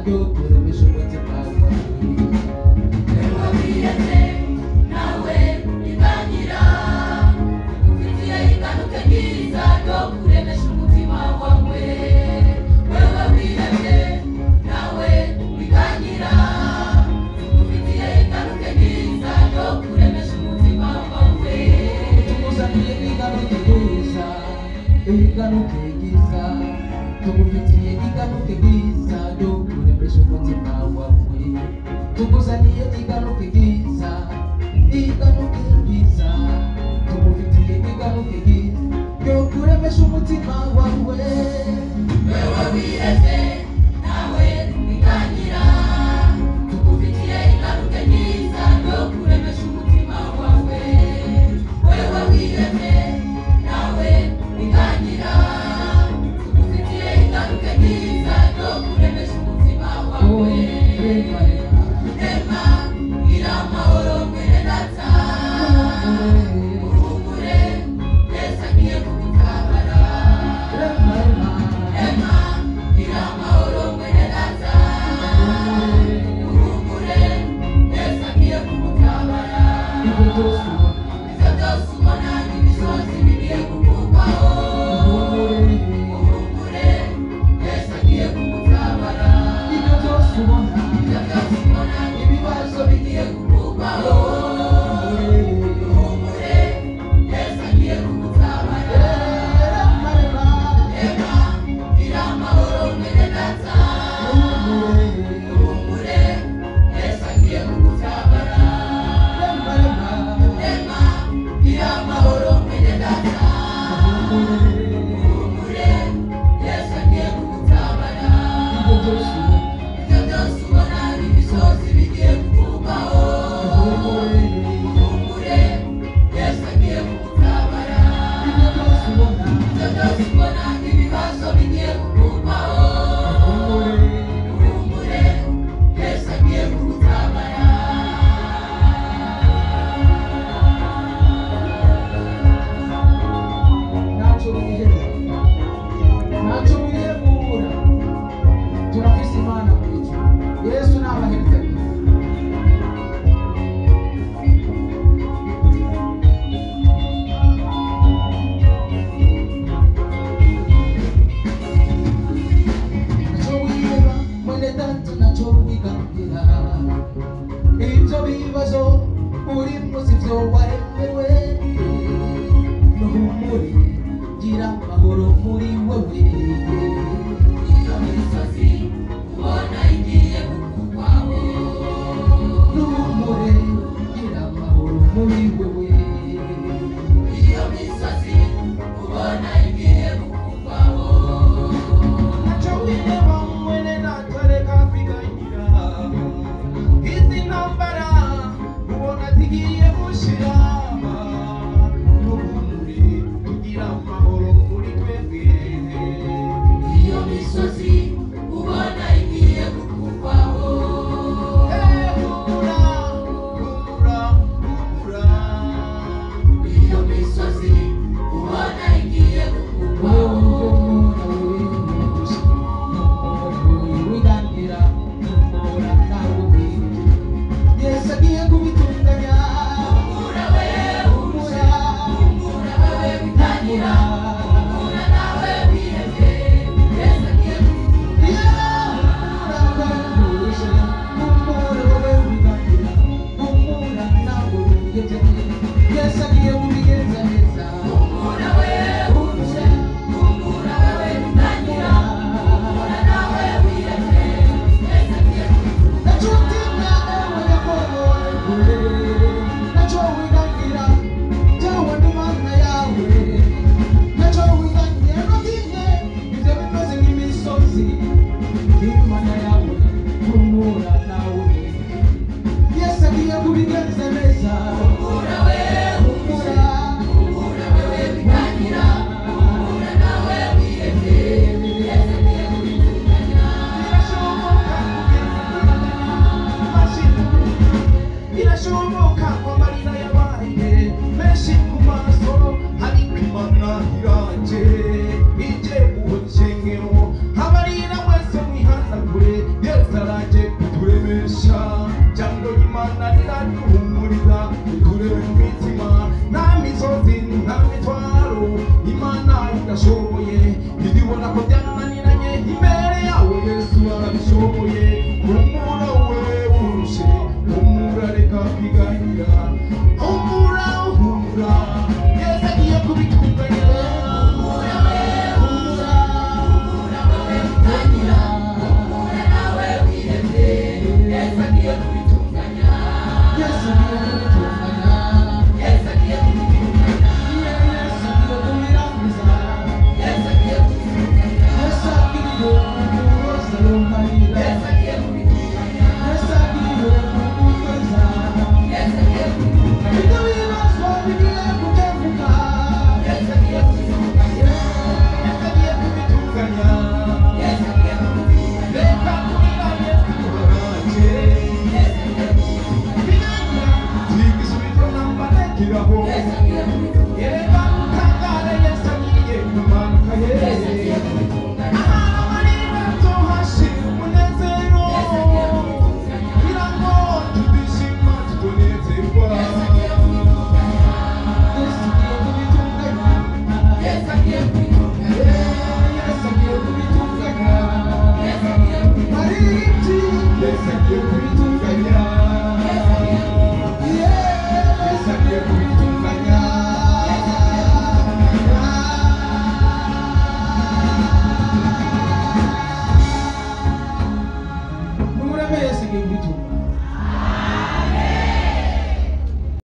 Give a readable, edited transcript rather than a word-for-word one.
ryo kuremesha umutima wawe. Wewe wiyeze nawe iganyira ufitiye iganuke ryiza ryo kuremesha umutima wawe. Wewe wiyeze nawe iganyira ufitiye iganuke ryiza ryo kuremesha umutima wawe. Tuguzaniye iganuke ryiza, iganuke ryiza, tugufitiye iganuke ryiza ryo kuremesha umutima wawe. Tuguzaniye iganuke ryiza, iganuke ryiza, tugufitiye iganuke ryiza ryo kuremesha umutima wawe. Wewe wiyeze nawe iganyira ufitiye iganuke ryiza ryo kuremesha umutima wawe. Wewe wiyeze nawe iganyira ufitiye iganuke ryiza ryo kuremesha umutima wawe. Ema gira amahoro mwene data uhumure Yesu agiye kugutabara. Ema gira amahoro mwene data uhumure Yesu agiye kugutabara. Ibyo byose ubona n'imisozi bigiye kukuvaho. Uhumure Yesu agiye kugutabara. Ibyo byose ubona ibibazo bigiye kukuvaho. Uhumure Yesu agiye kugutabara. Ema gira amahoro mwene data uhumure Yesu agiye kugutabara. Ema gira amahoro mwene data uhumure Yesu agiye kugutabara. Ibyo byose ubona n'imisozi bigiye kukuvaho. Uhumure Yesu agiye kugutabara. Ibyo byose ubona ibibazo bigiye kukuvaho. Uhumure Yesu agiye kugutabara. ntacyo wihebura, turafise Imana muri twe. Yesu nabahebutanye. Ntacyo wiheba mwene data, ntacyo wigarurira. Ibyo bibazo urimo sivyo waremewe. Nuhumure gira amahoro muri wewe. Iyo misozi ubona igiye kukuvaho. Nuhumure gira amahoro muri wewe. Iyo misozi ubona igiye kukuvaho. Ntacyo wiheba mwene data, reka kwiganyira. Izi ntambara ubona zigiye gushira. Nuhumure tugira amahoro muri twebwe. Iyo misozi ubona igiye kukuvaho. Iyo misozi ubona igiye kukuvaho. Yesu agiye kubitunganya. Humura wewe witangira. Humura nawe wihebye. Yesu agiye Yesu agiye kubigenza neza. humura wewe witangira. Humura nawe wihebye. Yesu agiye Ntacyo utinya ewe Yakobo, ntacyo wigangira, jyewe ndi Mana yawe. Ntacyo wigangira, ntutinye ibyo bimeze nk'imisozi. Ndi Mana yawe, humura nawe. Yesu agiye kubigenza neza. humura wewe witangira. Humura nawe wihebye. Yesu agiye kubitunganya. Birashoboka ko amarira yabaye menshi ku maso, ariko Imana iranje ije mu bukenyero. Amarira mwese mwihanagure, Yesu ndashoboye, nibibona ko byanga